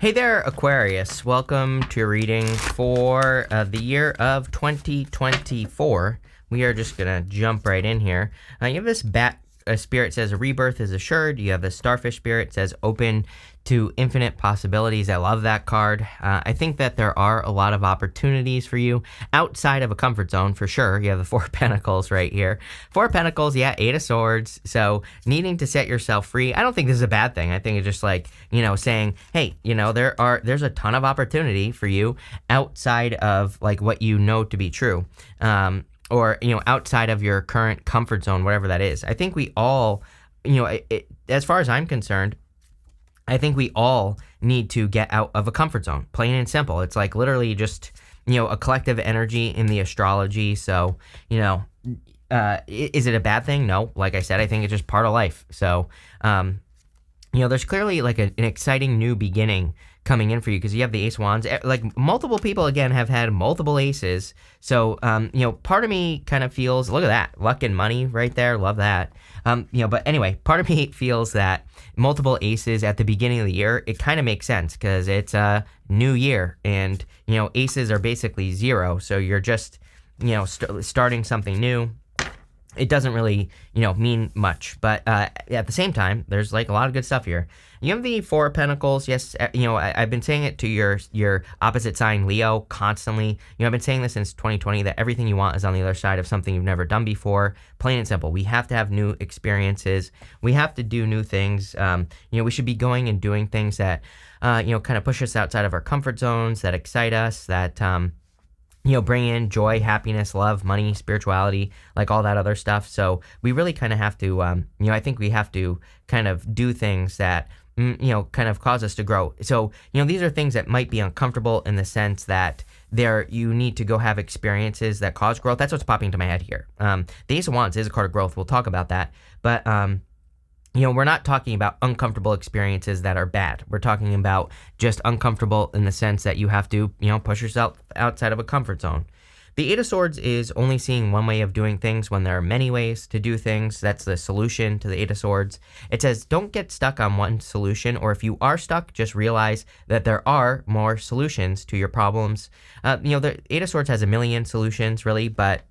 Hey there, Aquarius. Welcome to your reading for the year of 2024. We are just going to jump right in here. You have this bat spirit says rebirth is assured. You have the starfish spirit says open to infinite possibilities. I love that card. I think that there are a lot of opportunities for you outside of a comfort zone for sure. You have the Four of Pentacles right here. Four of Pentacles, yeah, Eight of Swords. So needing to set yourself free. I don't think this is a bad thing. I think it's just like, saying, hey, there's a ton of opportunity for you outside of like what you know to be true. Or outside of your current comfort zone, whatever that is. I think we all, as far as I'm concerned, I think we all need to get out of a comfort zone, plain and simple. It's like literally just, a collective energy in the astrology. So, is it a bad thing? No. Like I said, I think it's just part of life. So, there's clearly like an exciting new beginning coming in for you because you have the Ace of Wands. Like multiple people again have had multiple aces. So, part of me kind of feels, look at that, luck and money right there. Love that. But anyway, part of me feels that multiple aces at the beginning of the year, it kind of makes sense because it's a new year and, aces are basically zero. So you're just, starting something new. It doesn't really, mean much. But at the same time, there's like a lot of good stuff here. You have the Four of Pentacles. Yes, I've been saying it to your opposite sign, Leo, constantly. I've been saying this since 2020 that everything you want is on the other side of something you've never done before. Plain and simple. We have to have new experiences. We have to do new things. We should be going and doing things that, kind of push us outside of our comfort zones, that excite us, that, bring in joy, happiness, love, money, spirituality, like all that other stuff. So we really kind of have to, I think we have to kind of do things that, kind of cause us to grow. So, these are things that might be uncomfortable in the sense that you need to go have experiences that cause growth. That's what's popping into my head here. The Ace of Wands is a card of growth. We'll talk about that. But, we're not talking about uncomfortable experiences that are bad. We're talking about just uncomfortable in the sense that you have to, push yourself outside of a comfort zone. The Eight of Swords is only seeing one way of doing things when there are many ways to do things. That's the solution to the Eight of Swords. It says don't get stuck on one solution, or if you are stuck, just realize that there are more solutions to your problems. The Eight of Swords has a million solutions, really, but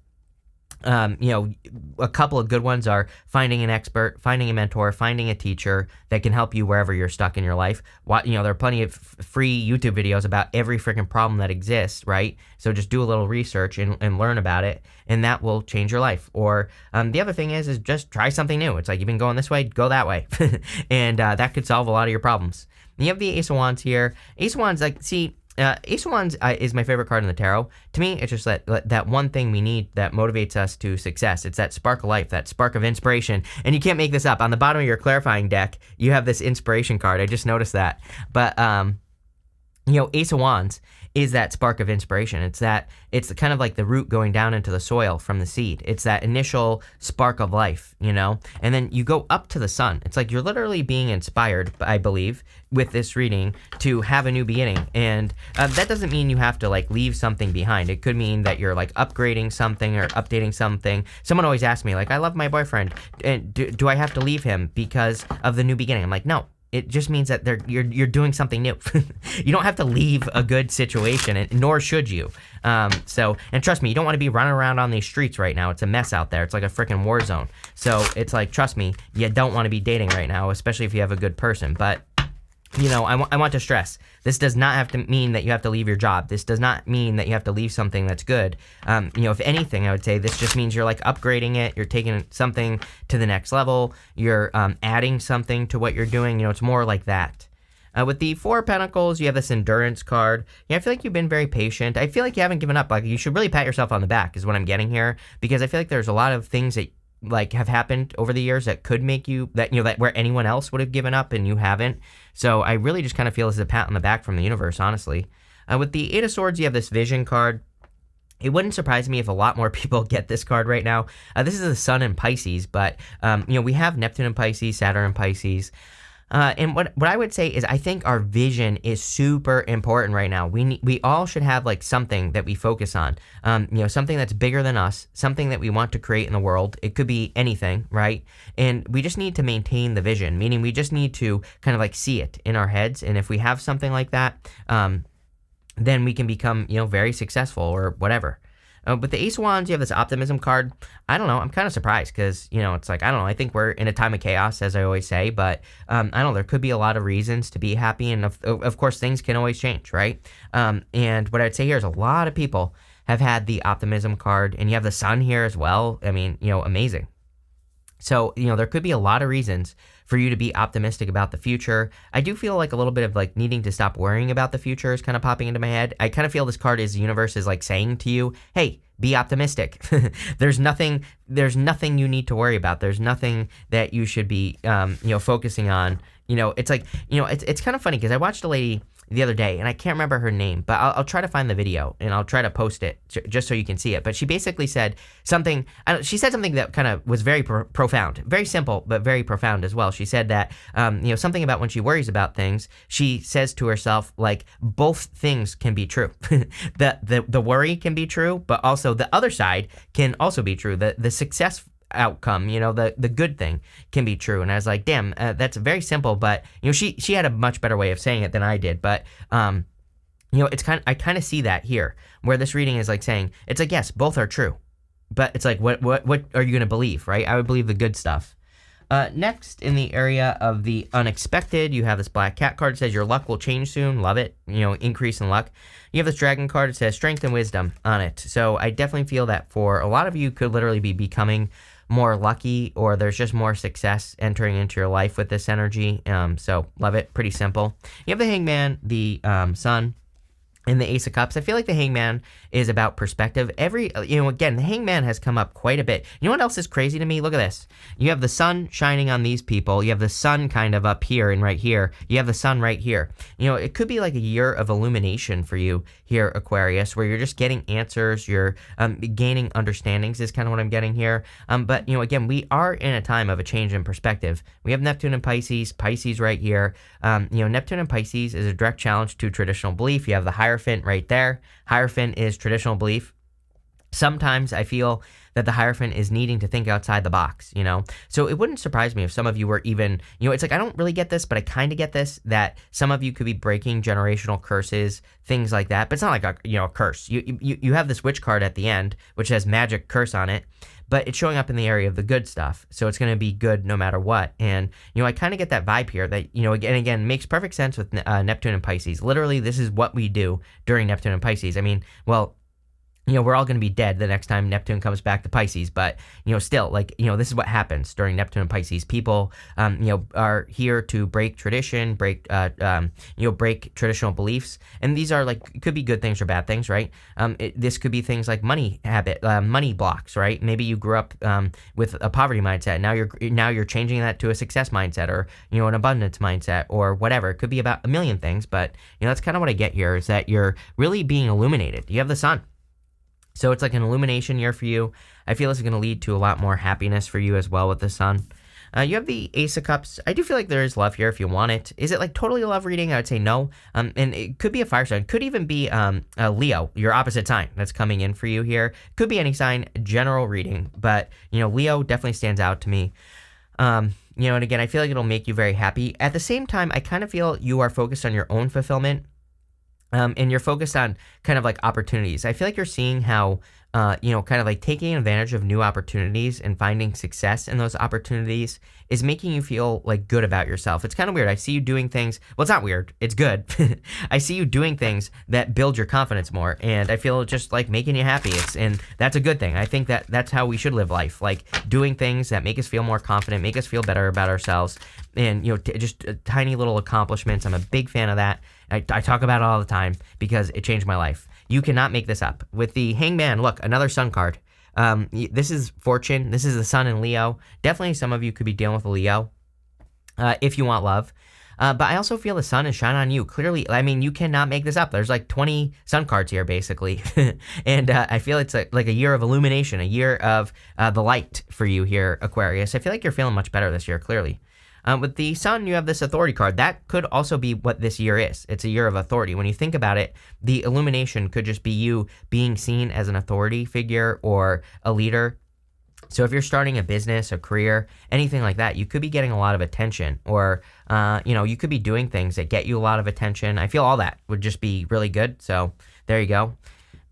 a couple of good ones are finding an expert, finding a mentor, finding a teacher that can help you wherever you're stuck in your life. There are plenty of free YouTube videos about every freaking problem that exists, right? So just do a little research and learn about it, and that will change your life. Or the other thing is just try something new. It's like you've been going this way, go that way. And that could solve a lot of your problems. And you have the Ace of Wands here. Ace of Wands, Ace of Wands is my favorite card in the tarot. To me, it's just that one thing we need that motivates us to success. It's that spark of life, that spark of inspiration. And you can't make this up. On the bottom of your clarifying deck, you have this inspiration card. I just noticed that. But, Ace of Wands is that spark of inspiration. It's kind of like the root going down into the soil from the seed. It's that initial spark of life, and then you go up to the sun. It's like you're literally being inspired, I believe, with this reading to have a new beginning. And that doesn't mean you have to like leave something behind. It could mean that you're like upgrading something or updating something. Someone always asks me like, I love my boyfriend, and do I have to leave him because of the new beginning? I'm like, no. It just means that you're doing something new. You don't have to leave a good situation, and nor should you. And trust me, you don't want to be running around on these streets right now. It's a mess out there. It's like a freaking war zone. So it's like, trust me, you don't want to be dating right now, especially if you have a good person. But I want to stress, this does not have to mean that you have to leave your job. This does not mean that you have to leave something that's good. If anything, I would say this just means you're like upgrading it. You're taking something to the next level. You're adding something to what you're doing. It's more like that. With the Four of Pentacles, you have this endurance card. I feel like you've been very patient. I feel like you haven't given up. Like you should really pat yourself on the back is what I'm getting here, because I feel like there's a lot of things that like have happened over the years that could make you that where anyone else would have given up and you haven't. So I really just kind of feel as a pat on the back from the universe, honestly. With the Eight of Swords, you have this vision card. It wouldn't surprise me if a lot more people get this card right now. This is the Sun in Pisces, but we have Neptune in Pisces, Saturn in Pisces. And what I would say is I think our vision is super important right now. We all should have like something that we focus on, something that's bigger than us, something that we want to create in the world. It could be anything, right? And we just need to maintain the vision, meaning we just need to kind of like see it in our heads. And if we have something like that, then we can become, very successful or whatever. With the Ace of Wands, you have this optimism card. I don't know. I'm kind of surprised because, it's like, I don't know. I think we're in a time of chaos, as I always say. But I don't know. There could be a lot of reasons to be happy. And of course, things can always change, right? And what I'd say here is a lot of people have had the optimism card. And you have the sun here as well. I mean, amazing. So, there could be a lot of reasons for you to be optimistic about the future. I do feel like a little bit of like needing to stop worrying about the future is kind of popping into my head. I kind of feel this card is the universe is like saying to you, hey, be optimistic. There's nothing you need to worry about. There's nothing that you should be, focusing on. It's like, it's kind of funny because I watched a lady the other day, and I can't remember her name, but I'll try to find the video, and I'll try to post it just so you can see it. But she basically said something, she said something that kind of was very profound, very simple, but very profound as well. She said that, something about when she worries about things, she says to herself, like, both things can be true. The worry can be true, but also the other side can also be true. The success outcome, the good thing can be true. And I was like, damn, that's very simple, but she had a much better way of saying it than I did. But it's I kind of see that here where this reading is like saying, it's like, yes, both are true, but it's like, what are you going to believe, right? I would believe the good stuff. Next, in the area of the unexpected, you have this black cat card. It says your luck will change soon. Love it. Increase in luck. You have this dragon card. It says strength and wisdom on it. So I definitely feel that for a lot of you could literally be becoming more lucky, or there's just more success entering into your life with this energy. So love it. Pretty simple. You have the Hangman, the Sun, and the Ace of Cups. I feel like the Hangman is about perspective. Again, the Hangman has come up quite a bit. You know what else is crazy to me? Look at this. You have the sun shining on these people. You have the sun kind of up here and right here. You have the sun right here. It could be like a year of illumination for you here, Aquarius, where you're just getting answers. You're gaining understandings is kind of what I'm getting here. But, again, we are in a time of a change in perspective. We have Neptune and Pisces right here. Neptune and Pisces is a direct challenge to traditional belief. You have the Hierophant right there. Hierophant is traditional belief. Sometimes I feel that the Hierophant is needing to think outside the box, So it wouldn't surprise me if some of you were even, it's like, I don't really get this, but I kind of get this, that some of you could be breaking generational curses, things like that. But it's not like a curse. You have this witch card at the end, which has magic curse on it, but it's showing up in the area of the good stuff. So it's going to be good no matter what. And, I kind of get that vibe here that, again, makes perfect sense with Neptune and Pisces. Literally, this is what we do during Neptune and Pisces. I mean, well, we're all going to be dead the next time Neptune comes back to Pisces, but, still, like, this is what happens during Neptune and Pisces. People, are here to break tradition, break traditional beliefs, and these are, like, could be good things or bad things, right? This could be things like money blocks, right? Maybe you grew up with a poverty mindset. Now you're changing that to a success mindset, or, an abundance mindset, or whatever. It could be about a million things, but, that's kind of what I get here, is that you're really being illuminated. You have the sun. So it's like an illumination year for you. I feel this is going to lead to a lot more happiness for you as well with the sun. You have the Ace of Cups. I do feel like there is love here if you want it. Is it like totally a love reading? I would say no. And it could be a fire sign. Could even be a Leo, your opposite sign that's coming in for you here. Could be any sign, general reading. But, Leo definitely stands out to me. And again, I feel like it'll make you very happy. At the same time, I kind of feel you are focused on your own fulfillment. And you're focused on kind of like opportunities. I feel like you're seeing how, kind of like taking advantage of new opportunities and finding success in those opportunities is making you feel like good about yourself. It's kind of weird. I see you doing things. Well, it's not weird. It's good. I see you doing things that build your confidence more. And I feel just like making you happy. And that's a good thing. I think that that's how we should live life. Like doing things that make us feel more confident, make us feel better about ourselves. And, just tiny little accomplishments. I'm a big fan of that. I talk about it all the time because it changed my life. You cannot make this up. With the Hangman, look, another sun card. This is fortune. This is the sun in Leo. Definitely some of you could be dealing with a Leo if you want love. But I also feel the sun is shining on you. Clearly, I mean, you cannot make this up. There's like 20 sun cards here, basically. And I feel it's like a year of illumination, a year of the light for you here, Aquarius. I feel like you're feeling much better this year, clearly. With the Sun, you have this authority card. That could also be what this year is. It's a year of authority. When you think about it, the Illumination could just be you being seen as an authority figure or a leader. So if you're starting a business, a career, anything like that, you could be getting a lot of attention, or you could be doing things that get you a lot of attention. I feel all that would just be really good. So there you go.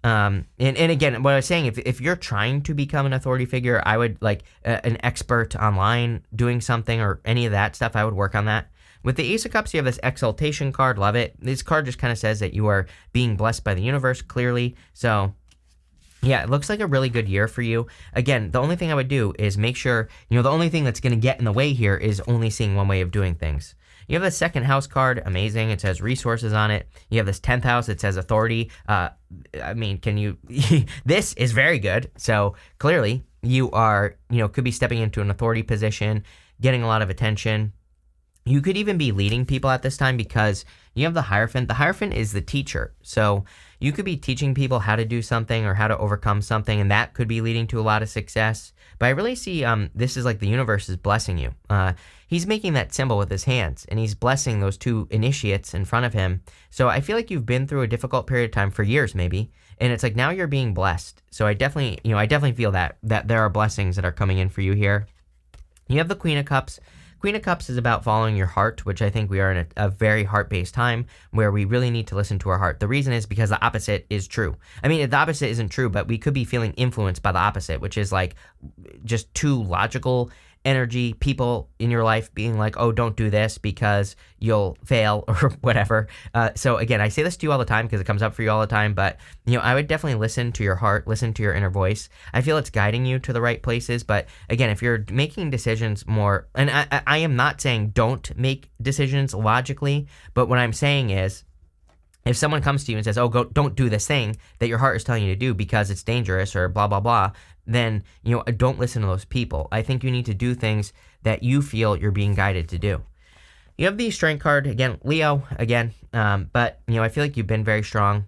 And again, what I was saying, if you're trying to become an authority figure, I would like an expert online doing something or any of that stuff. I would work on that. With the Ace of Cups, you have this exaltation card. Love it. This card just kind of says that you are being blessed by the universe, clearly. So yeah, it looks like a really good year for you. Again, the only thing I would do is make sure, the only thing that's going to get in the way here is only seeing one way of doing things. You have the second house card, amazing. It says resources on it. You have this 10th house, it says authority. This is very good. So clearly you are, could be stepping into an authority position, getting a lot of attention. You could even be leading people at this time because you have the Hierophant. The Hierophant is the teacher. So you could be teaching people how to do something or how to overcome something, and that could be leading to a lot of success. But I really see this is like the universe is blessing you. He's making that symbol with his hands, and he's blessing those two initiates in front of him. So I feel like you've been through a difficult period of time for years maybe, and it's like now you're being blessed. So I definitely feel that there are blessings that are coming in for you here. You have the Queen of Cups. Queen of Cups is about following your heart, which I think we are in a very heart-based time where we really need to listen to our heart. The reason is because the opposite is true. I mean, the opposite isn't true, but we could be feeling influenced by the opposite, which is like just too logical energy, people in your life being like, oh, don't do this because you'll fail or whatever. So again, I say this to you all the time because it comes up for you all the time, but I would definitely listen to your heart, listen to your inner voice. I feel it's guiding you to the right places, but again, if you're making decisions more, and I am not saying don't make decisions logically, but what I'm saying is, if someone comes to you and says, oh, don't do this thing that your heart is telling you to do because it's dangerous or blah, blah, blah, then, don't listen to those people. I think you need to do things that you feel you're being guided to do. You have the Strength card, again, Leo, again, but, I feel like you've been very strong.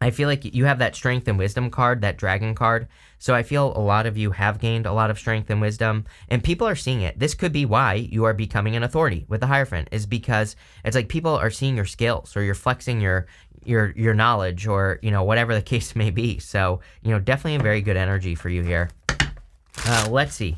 I feel like you have that Strength and Wisdom card, that Dragon card. So I feel a lot of you have gained a lot of strength and wisdom, and people are seeing it. This could be why you are becoming an authority with the Hierophant, is because it's like people are seeing your skills, or you're flexing your knowledge, or whatever the case may be. So definitely a very good energy for you here. Let's see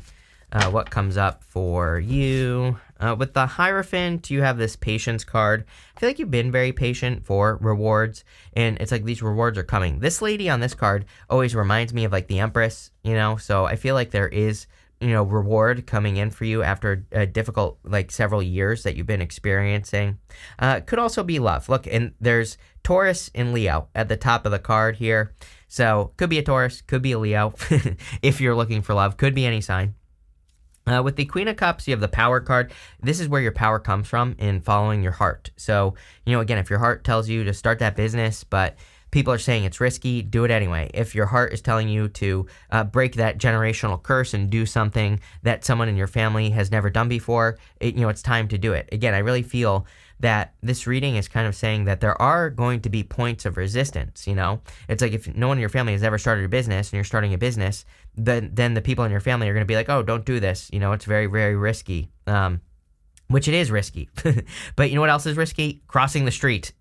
what comes up for you. With the Hierophant, you have this Patience card. I feel like you've been very patient for rewards, and it's like these rewards are coming. This lady on this card always reminds me of like the Empress, so I feel like there is, reward coming in for you after a difficult, like several years that you've been experiencing. Could also be love. Look, and there's Taurus and Leo at the top of the card here. So could be a Taurus, could be a Leo if you're looking for love, could be any sign. With the Queen of Cups, you have the Power card. This is where your power comes from in following your heart. So, again, if your heart tells you to start that business, but people are saying it's risky, do it anyway. If your heart is telling you to break that generational curse and do something that someone in your family has never done before, it's time to do it. Again, I really feel that this reading is kind of saying that there are going to be points of resistance. It's like if no one in your family has ever started a business and you're starting a business, then the people in your family are going to be like, oh, don't do this. It's very, very risky. Which it is risky. But you know what else is risky? Crossing the street,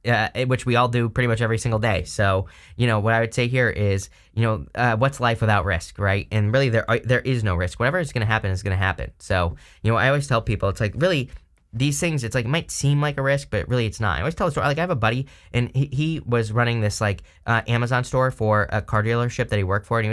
which we all do pretty much every single day. So, what I would say here is, what's life without risk, right? And really there is no risk. Whatever is going to happen is going to happen. So, I always tell people, it's like really these things, it's like, it might seem like a risk, but really it's not. I always tell a story. Like I have a buddy, and he was running this like Amazon store for a car dealership that he worked for, and he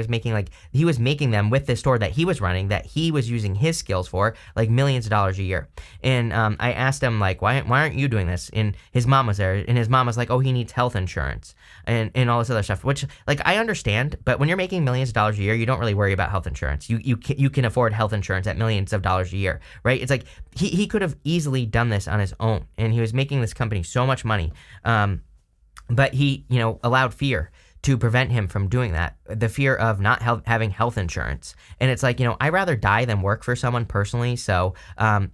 was making them with this store that he was running, that he was using his skills for, like millions of dollars a year. And I asked him like, why aren't you doing this? And his mom was there, and his mom was like, oh, he needs health insurance and all this other stuff, which like I understand, but when you're making millions of dollars a year, you don't really worry about health insurance. You can afford health insurance at millions of dollars a year, right? It's like he could have easily done this on his own, and he was making this company so much money, but he allowed fear to prevent him from doing that. The fear of not having health insurance. And it's like, I'd rather die than work for someone personally. So, I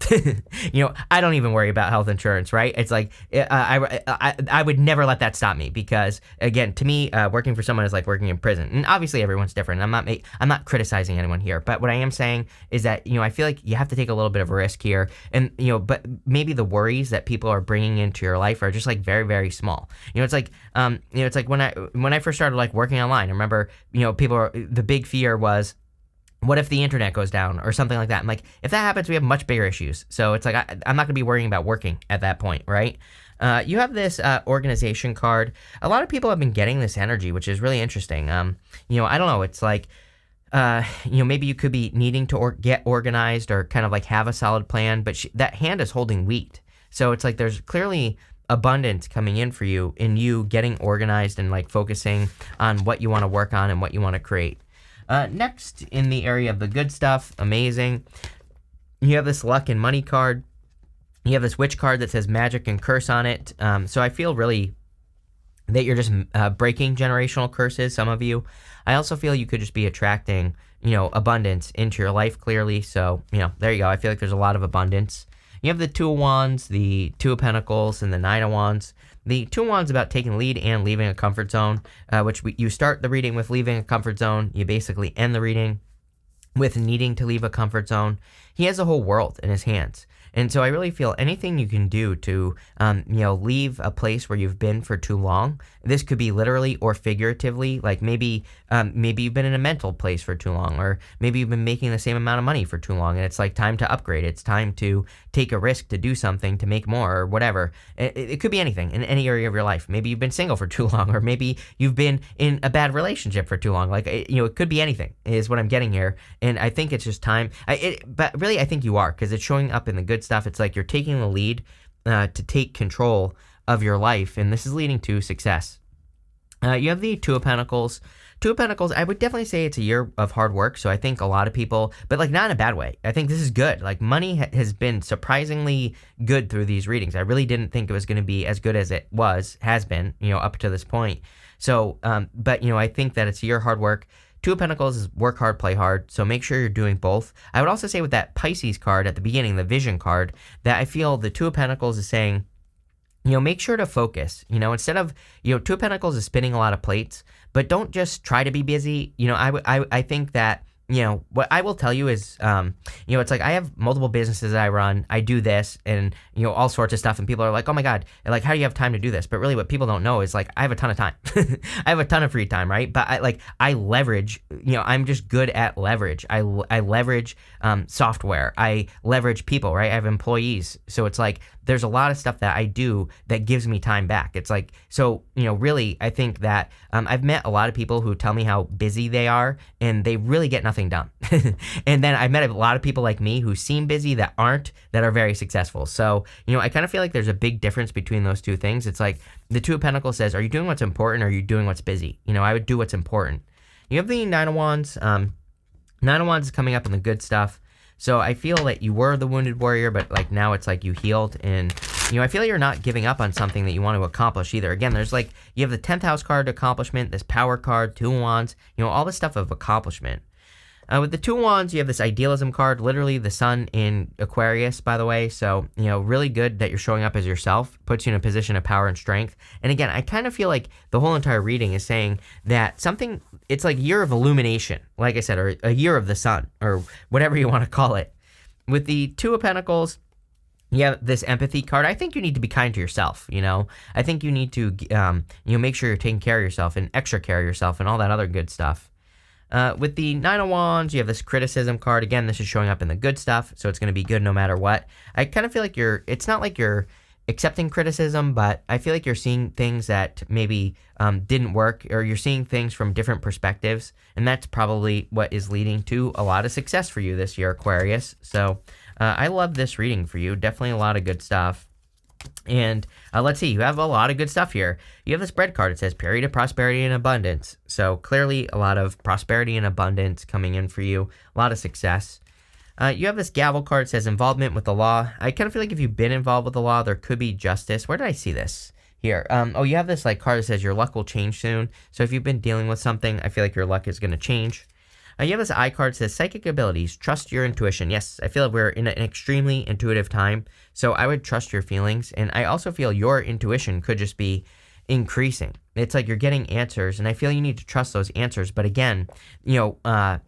don't even worry about health insurance, right? It's like, I would never let that stop me because, again, to me, working for someone is like working in prison. And obviously everyone's different. I'm not criticizing anyone here, but what I am saying is that, I feel like you have to take a little bit of a risk here. And, but maybe the worries that people are bringing into your life are just like very, very small. It's like, it's like when I first started like working online, I remember, the big fear was, what if the internet goes down or something like that? I'm like, if that happens, we have much bigger issues. So it's like, I'm not gonna be worrying about working at that point, right? You have this organization card. A lot of people have been getting this energy, which is really interesting. I don't know. It's like, maybe you could be needing to get organized or kind of like have a solid plan, but that hand is holding wheat. So it's like there's clearly abundance coming in for you in you getting organized and like focusing on what you want to work on and what you want to create. Next, in the area of the good stuff, amazing. You have this luck and money card. You have this witch card that says magic and curse on it. So I feel really that you're just breaking generational curses, some of you. I also feel you could just be attracting, abundance into your life clearly. So, there you go. I feel like there's a lot of abundance. You have the Two of Wands, the Two of Pentacles, and the Nine of Wands. The Two of Wands about taking lead and leaving a comfort zone, you start the reading with leaving a comfort zone. You basically end the reading with needing to leave a comfort zone. He has the whole world in his hands. And so I really feel anything you can do to, leave a place where you've been for too long. This could be literally or figuratively. Like maybe you've been in a mental place for too long, or maybe you've been making the same amount of money for too long, and it's like time to upgrade. It's time to take a risk to do something to make more or whatever. It could be anything in any area of your life. Maybe you've been single for too long, or maybe you've been in a bad relationship for too long. Like, it could be anything is what I'm getting here. And I think it's just time. But really, I think you are, because it's showing up in the good stuff. It's like you're taking the lead to take control of your life, and this is leading to success. You have the Two of Pentacles. Two of Pentacles, I would definitely say it's a year of hard work, so I think a lot of people, but like not in a bad way. I think this is good. Like money has been surprisingly good through these readings. I really didn't think it was going to be as good as it has been, up to this point. So, but I think that it's a year of hard work. Two of Pentacles is work hard, play hard, so make sure you're doing both. I would also say with that Pisces card at the beginning, the Vision card, that I feel the Two of Pentacles is saying, make sure to focus. Instead of, Two of Pentacles is spinning a lot of plates, but don't just try to be busy. I think that, what I will tell you is, it's like I have multiple businesses that I run. I do this and, all sorts of stuff. And people are like, oh my God, like, how do you have time to do this? But really what people don't know is like, I have a ton of time. I have a ton of free time, right? But I leverage, I'm just good at leverage. I leverage software. I leverage people, right? I have employees. So it's like, there's a lot of stuff that I do that gives me time back. It's like, so, really, I think that I've met a lot of people who tell me how busy they are and they really get nothing done. And then I've met a lot of people like me who seem busy that aren't, that are very successful. So, I kind of feel like there's a big difference between those two things. It's like the Two of Pentacles says, are you doing what's important or are you doing what's busy? I would do what's important. You have the Nine of Wands. Nine of Wands is coming up in the good stuff. So I feel that you were the wounded warrior, but like now it's like you healed, and I feel like you're not giving up on something that you want to accomplish either. Again, there's like, you have the 10th house card accomplishment, this power card, Two of Wands, all this stuff of accomplishment. With the Two of Wands, you have this idealism card, literally the sun in Aquarius, by the way. So, really good that you're showing up as yourself, puts you in a position of power and strength. And again, I kind of feel like the whole entire reading is saying that it's like a year of illumination, like I said, or a year of the sun, or whatever you want to call it. With the Two of Pentacles, you have this empathy card. I think you need to be kind to yourself, I think you need to, make sure you're taking care of yourself and extra care of yourself and all that other good stuff. With the Nine of Wands, you have this criticism card. Again, this is showing up in the good stuff, so it's going to be good no matter what. I kind of feel like it's not like you're accepting criticism, but I feel like you're seeing things that maybe didn't work, or you're seeing things from different perspectives, and that's probably what is leading to a lot of success for you this year, Aquarius. So I love this reading for you. Definitely a lot of good stuff. And let's see, you have a lot of good stuff here. You have this bread card. It says period of prosperity and abundance. So clearly a lot of prosperity and abundance coming in for you. A lot of success. You have this gavel card. It says involvement with the law. I kind of feel like if you've been involved with the law, there could be justice. Where did I see this? here. Oh, you have this like card that says your luck will change soon. So if you've been dealing with something, I feel like your luck is going to change. You have this eye card that says psychic abilities. Trust your intuition. Yes, I feel like we're in an extremely intuitive time. So I would trust your feelings. And I also feel your intuition could just be increasing. It's like you're getting answers. And I feel you need to trust those answers. But again, I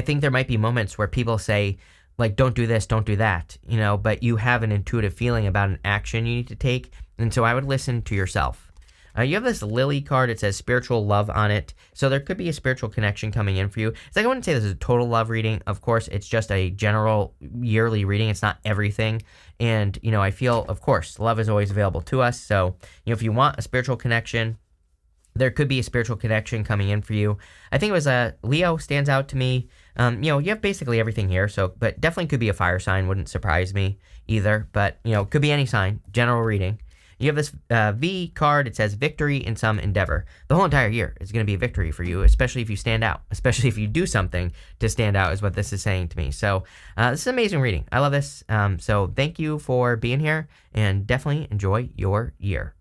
think there might be moments where people say, like, don't do this, don't do that, but you have an intuitive feeling about an action you need to take. And so I would listen to yourself. You have this lily card. It says spiritual love on it. So there could be a spiritual connection coming in for you. It's like I wouldn't say this is a total love reading. Of course, it's just a general yearly reading. It's not everything. And, I feel, of course, love is always available to us. So, if you want a spiritual connection, there could be a spiritual connection coming in for you. I think it was Leo stands out to me. You have basically everything here. So, but definitely could be a fire sign. Wouldn't surprise me either. But, could be any sign. General reading. You have this V card. It says victory in some endeavor. The whole entire year is going to be a victory for you, especially if you stand out, especially if you do something to stand out is what this is saying to me. So this is an amazing reading. I love this. So thank you for being here and definitely enjoy your year.